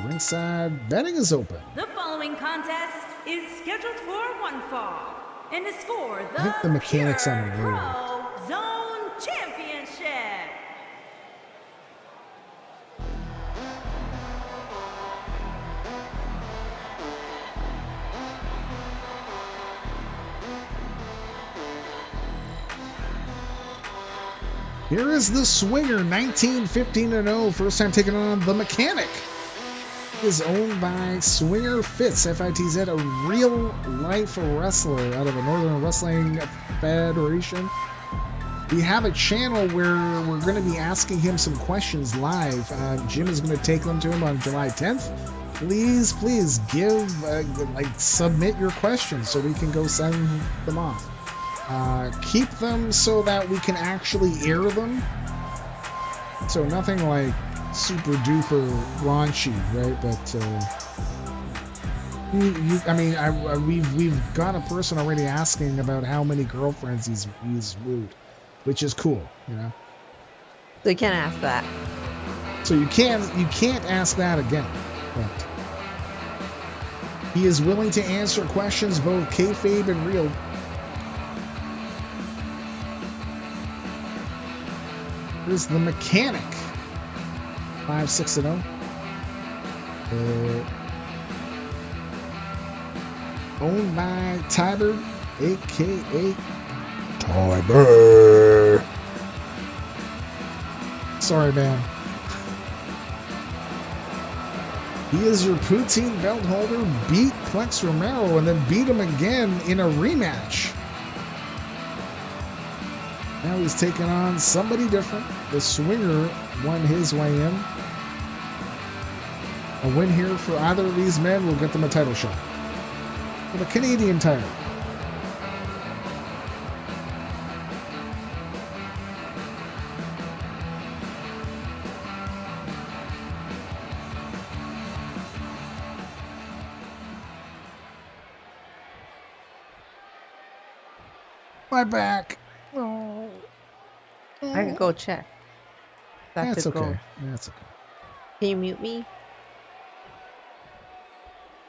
ringside betting is open. The following contest is scheduled for one fall and is for the, I think the mechanics on the Pure road. Pro Zone Championship. Here is the Swinger, 19-15-0, first time taking on the Mechanic. He is owned by Swinger Fitz, F-I-T-Z, a real-life wrestler out of the Northern Wrestling Federation. We have a channel where we're going to be asking him some questions live. Jim is going to take them to him on July 10th. Please give, submit your questions so we can go send them off. Keep them so that we can actually air them. So nothing like super duper raunchy, right? But we've got a person already asking about how many girlfriends he's wooed, which is cool, you know. So you can't ask that. So you can't ask that again. But he is willing to answer questions both kayfabe and real. Here's the Mechanic, 5-6-0. Owned by Tiber, aka Tiber. Sorry, man. He is your Poutine belt holder. Beat Plex Romero and then beat him again in a rematch. Now he's taking on somebody different. The Swinger won his way in. A win here for either of these men will get them a title shot for the Canadian title. My back. Oh. I can go check. That's okay. Go. That's okay. Can you mute me?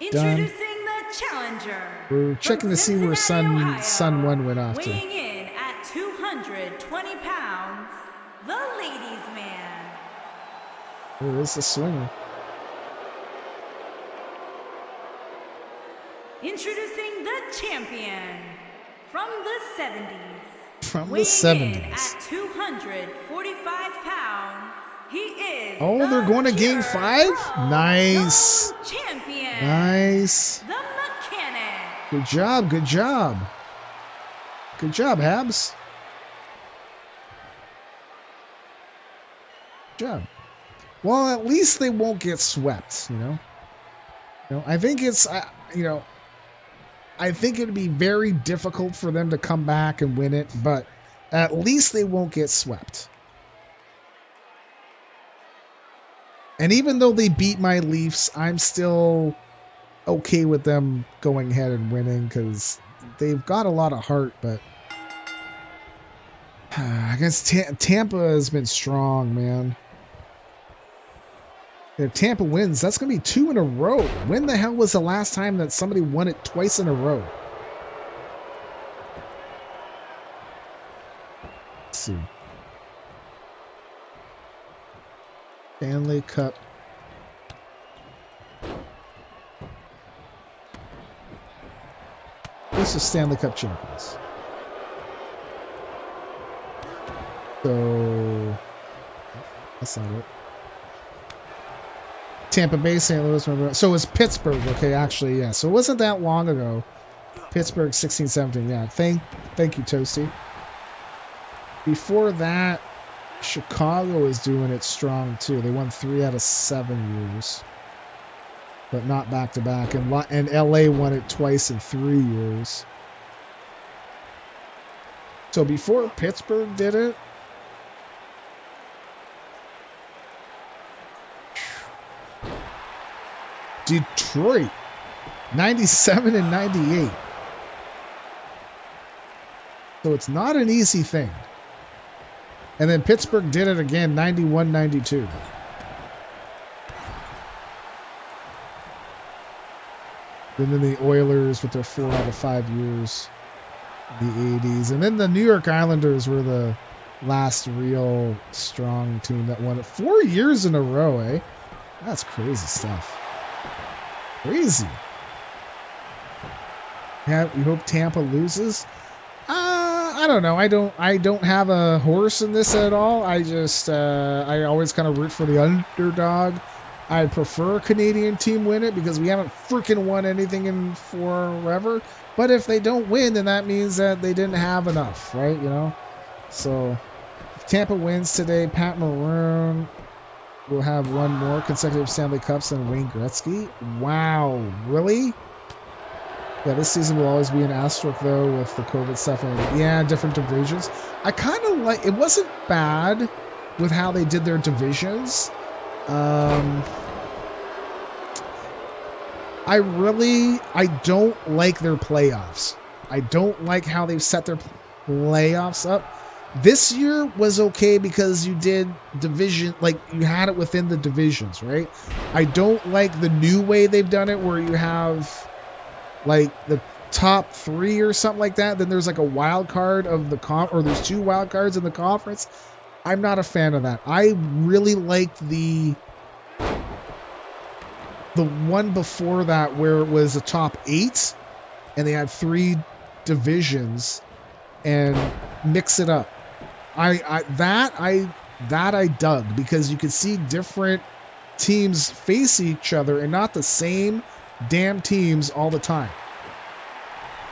Introducing the challenger. We're checking to see where Sun 1 went off to. Weighing in at 220 pounds, the ladies' man. Oh, this is a Swinger. Introducing the champion from the 70s. From the 70s. At 245 pounds, he is. Oh, they're going to game 5? Nice. Champion. Nice. The Mechanic. Good job. Good job. Good job, Habs. Good job. Well, at least they won't get swept, you know? I think it's, I think it'd be very difficult for them to come back and win it, but at least they won't get swept. And even though they beat my Leafs, I'm still okay with them going ahead and winning because they've got a lot of heart, but I guess Tampa has been strong, man. If Tampa wins, that's going to be 2 in a row. When the hell was the last time that somebody won it twice in a row? Let's see. Stanley Cup. This is Stanley Cup champions. So, that's not it. Tampa Bay, St. Louis. So it's Pittsburgh. Okay, actually, yeah. So it wasn't that long ago. Pittsburgh, 16-17. Yeah. Thank you, Toasty. Before that, Chicago is doing it strong too. They won 3 out of 7 years, but not back to back. And LA won it twice in 3 years. So before Pittsburgh did it, Detroit, 97 and 98. So it's not an easy thing. And then Pittsburgh did it again, 91-92. And then the Oilers with their 4 out of 5 years in the 80s. And then the New York Islanders were the last real strong team that won it 4 years in a row, eh? That's crazy stuff. Crazy. Yeah, you hope Tampa loses? I don't know. I don't have a horse in this at all. I just I always kind of root for the underdog. I prefer a Canadian team win it because we haven't freaking won anything in forever. But if they don't win, then that means that they didn't have enough, right? You know? So if Tampa wins today, Pat Maroon will have one more consecutive Stanley Cups than Wayne Gretzky. Wow, really? Yeah, this season will always be an asterisk, though, with the COVID stuff. And, yeah, different divisions. I kind of like... It wasn't bad with how they did their divisions. I don't like their playoffs. I don't like how they've set their playoffs up. This year was okay because you did division, like you had it within the divisions, right? I don't like the new way they've done it where you have like the top 3 or something like that. Then there's like a wild card of the or there's 2 wild cards in the conference. I'm not a fan of that. I really liked the one before that where it was a top 8 and they had 3 divisions and mix it up. That I dug because you could see different teams face each other and not the same damn teams all the time.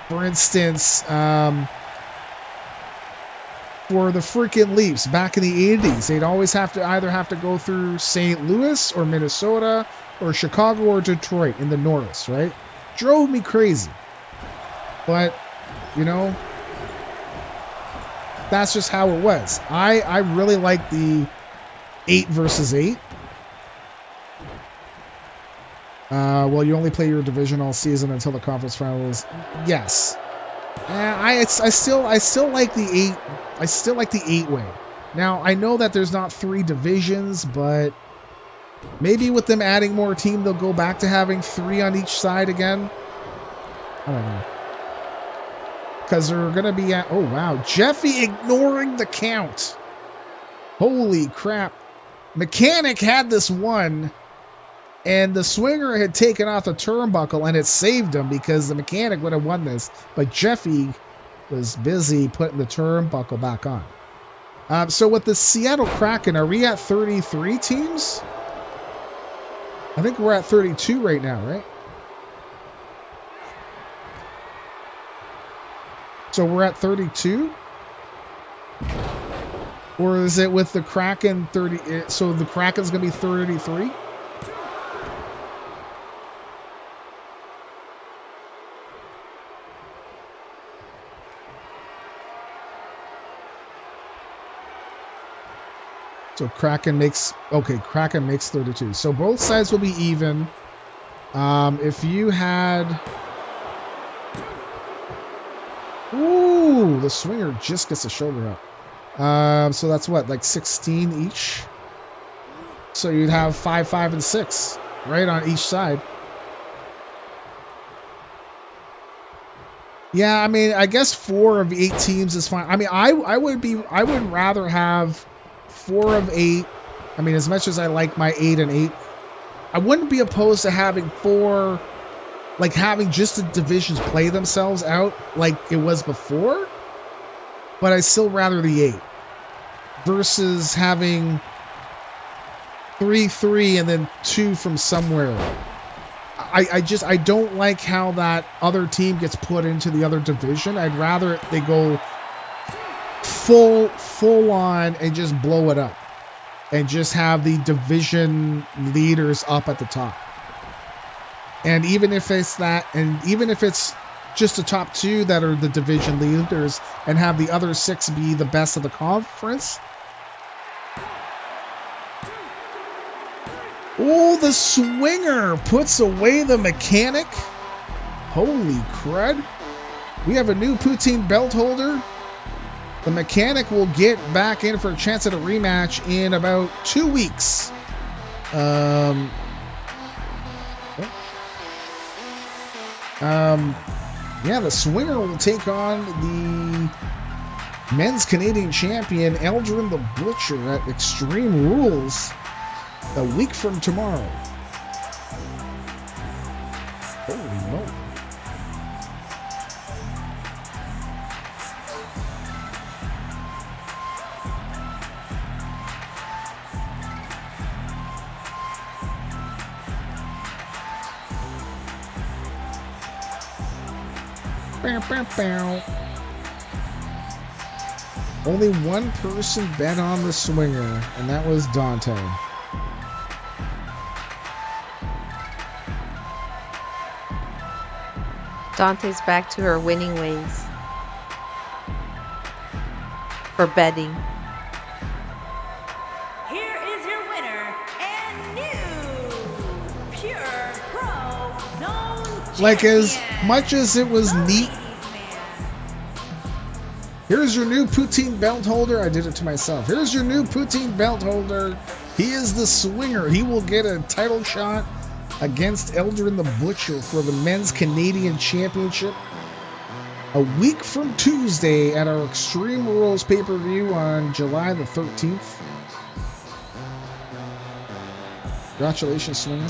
For instance, for the freaking Leafs back in the 80s, they'd always have to go through St. Louis or Minnesota or Chicago or Detroit in the North, right? Drove me crazy. But, you know, that's just how it was. I really like the 8 versus 8. Well, you only play your division all season until the conference finals. Yes. I still like the 8. I still like the 8 way. Now, I know that there's not 3 divisions, but maybe with them adding more team, they'll go back to having 3 on each side again. I don't know. Because they're going to be at... Oh, wow. Jeffy ignoring the count. Holy crap. Mechanic had this one, and the swinger had taken off the turnbuckle, and it saved him because the mechanic would have won this. But Jeffy was busy putting the turnbuckle back on. So with the Seattle Kraken, are we at 33 teams? I think we're at 32 right now, right? So we're at 32? Or is it with the Kraken 30? So the Kraken's going to be 33? So Kraken makes 32. So both sides will be even. If you had... Ooh, the swinger just gets the shoulder up. So that's what, like 16 each? So you'd have 5, 5, and 6, right, on each side. Yeah, I mean, I guess 4 of 8 teams is fine. I mean, I would rather have 4 of 8. I mean, as much as I like my 8 and 8, I wouldn't be opposed to having 4, like having just the divisions play themselves out like it was before. But I still rather the 8 versus having 3 and then 2 from somewhere. I don't like how that other team gets put into the other division. I'd rather they go full on and just blow it up and just have the division leaders up at the top. And even if it's that, and even if it's just the top 2 that are the division leaders and have the other 6 be the best of the conference. Oh, the swinger puts away the mechanic. Holy crud. We have a new Poutine belt holder. The mechanic will get back in for a chance at a rematch in about 2 weeks. Yeah, the Swinger will take on the men's Canadian champion Eldrin the Butcher at Extreme Rules a week from tomorrow. Holy moly. Bow, bow, bow. Only one person bet on the Swinger, and that was Dante. Dante's back to her winning ways. For betting. Here is your winner and new Pure Pro Zone Like, as champion, much as it was the neat, Ladies Man. here's your new Poutine belt holder. I did it to myself. Here's your new Poutine belt holder. He is the Swinger. He will get a title shot against Eldrin the Butcher for the men's Canadian championship a week from Tuesday at our Extreme Rules pay-per-view on July the 13th. Congratulations, Swinger.